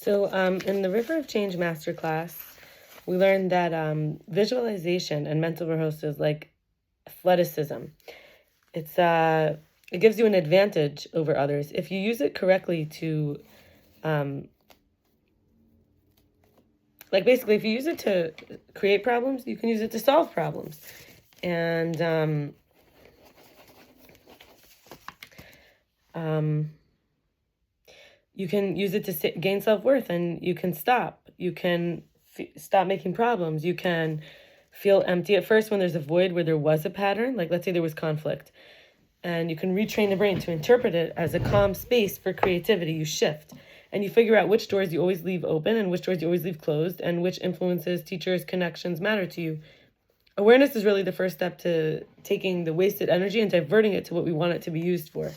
So in the River of Change masterclass, we learned that visualization and mental rehearsal is like athleticism. It gives you an advantage over others if you use it correctly to, basically, if you use it to create problems, you can use it to solve problems. And you can use it to gain self-worth, and you can stop. You can stop making problems. You can feel empty at first when there's a void where there was a pattern. Like, let's say there was conflict. And you can retrain the brain to interpret it as a calm space for creativity. You shift. And you figure out which doors you always leave open and which doors you always leave closed, and which influences, teachers, connections matter to you. Awareness is really the first step to taking the wasted energy and diverting it to what we want it to be used for.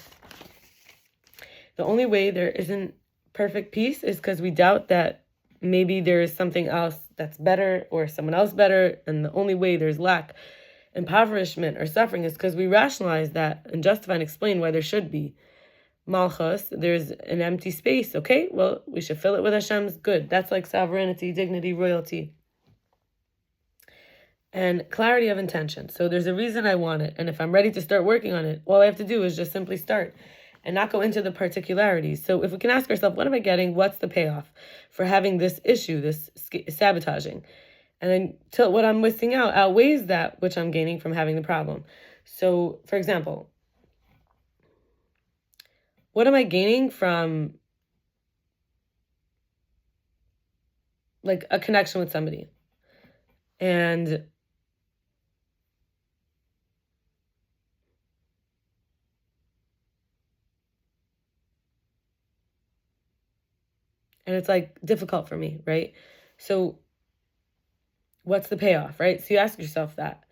The only way there isn't perfect peace is because we doubt that maybe there is something else that's better or someone else better. And the only way there's lack, impoverishment, or suffering is because we rationalize that and justify and explain why there should be. Malchus, there's an empty space. Okay, well, we should fill it with Hashem's good. That's like sovereignty, dignity, royalty. And clarity of intention. So there's a reason I want it. And if I'm ready to start working on it, all I have to do is just simply start and not go into the particularities. So if we can ask ourselves, what am I getting? What's the payoff for having this issue, this sabotaging? And then till what I'm missing out outweighs that which I'm gaining from having the problem. So, for example, what am I gaining from like a connection with somebody? And it's like difficult for me, right? So what's the payoff, right? So you ask yourself that.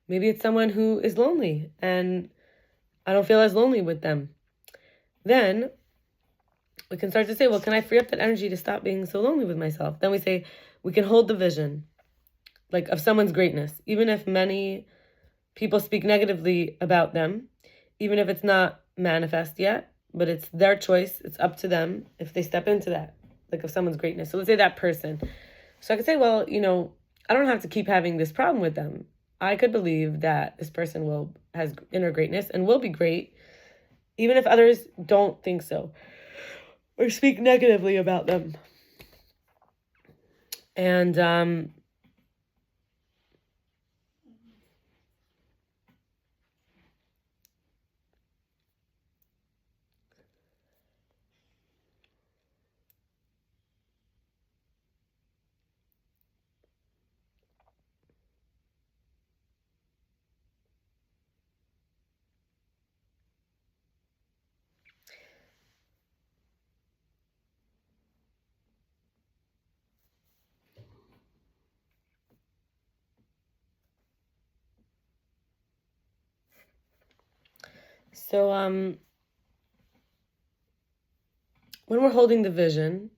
Maybe it's someone who is lonely and I don't feel as lonely with them. Then we can start to say, well, can I free up that energy to stop being so lonely with myself? Then we say, we can hold the vision, like, of someone's greatness, even if many people speak negatively about them, even if it's not manifest yet, but it's their choice. It's up to them if they step into that, like, of someone's greatness. So let's say that person. So I could say, well, I don't have to keep having this problem with them. I could believe that this person has inner greatness and will be great, even if others don't think so or speak negatively about them. And so when we're holding the vision,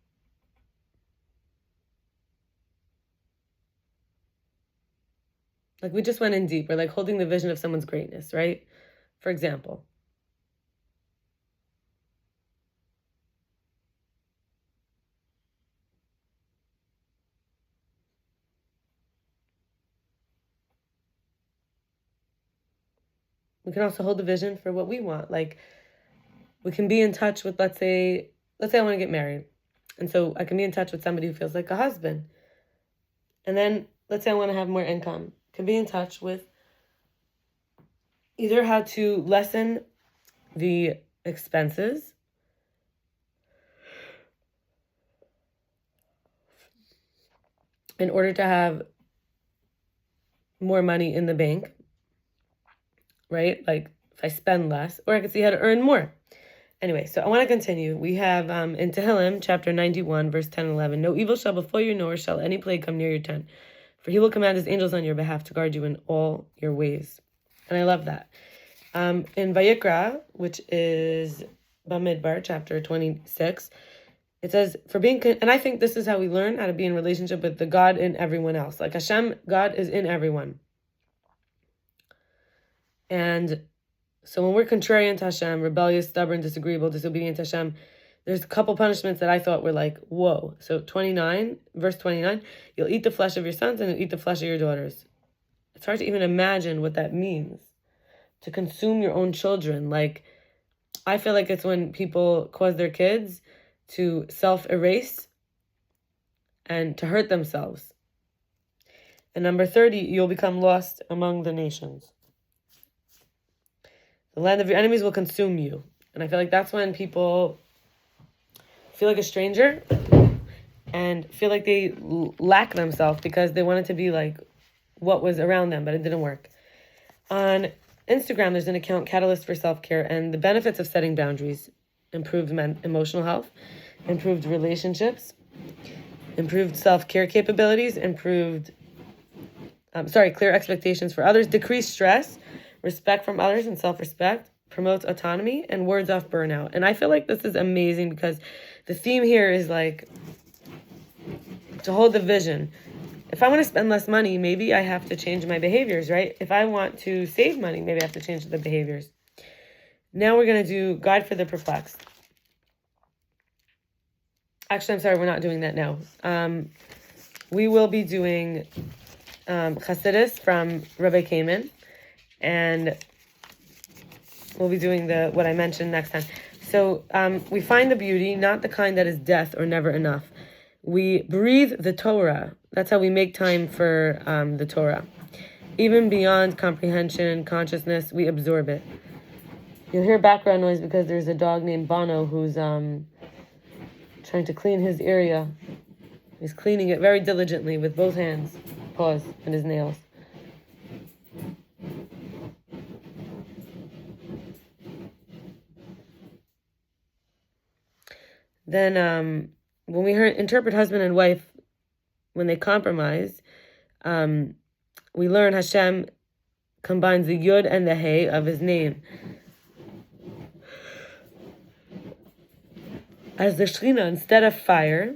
like, we just went in deep. We're like holding the vision of someone's greatness, right? For example, we can also hold the vision for what we want. Like, we can be in touch with, let's say I want to get married. And so I can be in touch with somebody who feels like a husband. And then let's say I want to have more income. Can be in touch with either how to lessen the expenses in order to have more money in the bank, right? Like, if I spend less, or I can see how to earn more. Anyway, so I want to continue. We have in Tehillim, chapter 91, verse 10 and 11, no evil shall befall you, nor shall any plague come near your tent. For he will command his angels on your behalf to guard you in all your ways. And I love that. In Vayikra, which is Bamidbar, chapter 26, It says, and I think this is how we learn how to be in relationship with the God in everyone else. Like Hashem, God is in everyone. And so when we're contrarian to Hashem, rebellious, stubborn, disagreeable, disobedient to Hashem, there's a couple punishments that I thought were like, whoa. So verse 29, you'll eat the flesh of your sons and you'll eat the flesh of your daughters. It's hard to even imagine what that means. To consume your own children. Like, I feel like it's when people cause their kids to self-erase and to hurt themselves. And number 30, you'll become lost among the nations. The land of your enemies will consume you. And I feel like that's when people feel like a stranger and feel like they lack themselves because they wanted to be like what was around them, but it didn't work. On Instagram, there's an account, Catalyst for Self-Care, and the benefits of setting boundaries: improved emotional health, improved relationships, improved self-care capabilities, clear expectations for others, decreased stress, respect from others and self-respect, promotes autonomy, and wards off burnout. And I feel like this is amazing because the theme here is like to hold the vision. If I want to spend less money, maybe I have to change my behaviors, right? If I want to save money, maybe I have to change the behaviors. Now we're going to do Guide for the Perplexed. Actually, I'm sorry, we're not doing that now. We will be doing Chassidus from Rabbi Kamen, and we'll be doing what I mentioned next time. So we find the beauty, not the kind that is death or never enough. We breathe the Torah. That's how we make time for the Torah. Even beyond comprehension and consciousness, we absorb it. You'll hear background noise because there's a dog named Bono who's trying to clean his area. He's cleaning it very diligently with both hands, paws, and his nails. Then when we interpret husband and wife, when they compromise, we learn Hashem combines the Yud and the Hey of his name as the Shekhinah instead of fire.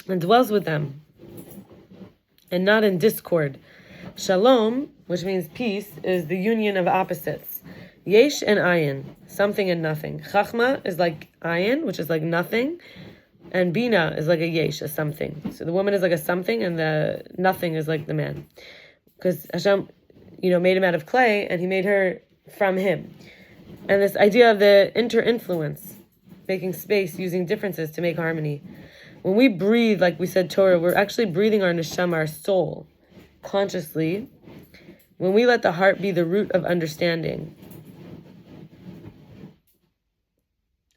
And dwells with them, and not in discord. Shalom, which means peace, is the union of opposites. Yesh and ayin, something and nothing. Chachma is like ayin, which is like nothing, and bina is like a yesh, a something. So the woman is like a something, and the nothing is like the man. Because Hashem, made him out of clay, and he made her from him. And this idea of the inter-influence, making space, using differences to make harmony. When we breathe, like we said, Torah, we're actually breathing our neshama, our soul, consciously. When we let the heart be the root of understanding.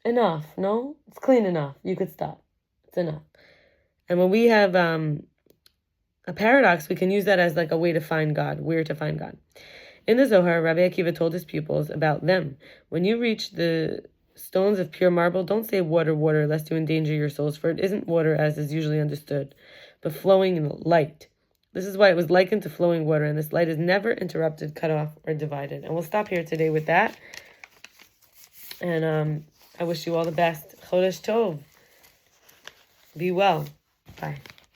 Enough, no? It's clean enough. You could stop. It's enough. And when we have a paradox, we can use that as like a way to find God, where to find God. In the Zohar, Rabbi Akiva told his pupils about them. When you reach the stones of pure marble, don't say water, water, lest you endanger your souls, for it isn't water as is usually understood, but flowing light. This is why it was likened to flowing water, and this light is never interrupted, cut off, or divided. And we'll stop here today with that. And I wish you all the best. Chodesh Tov. Be well. Bye.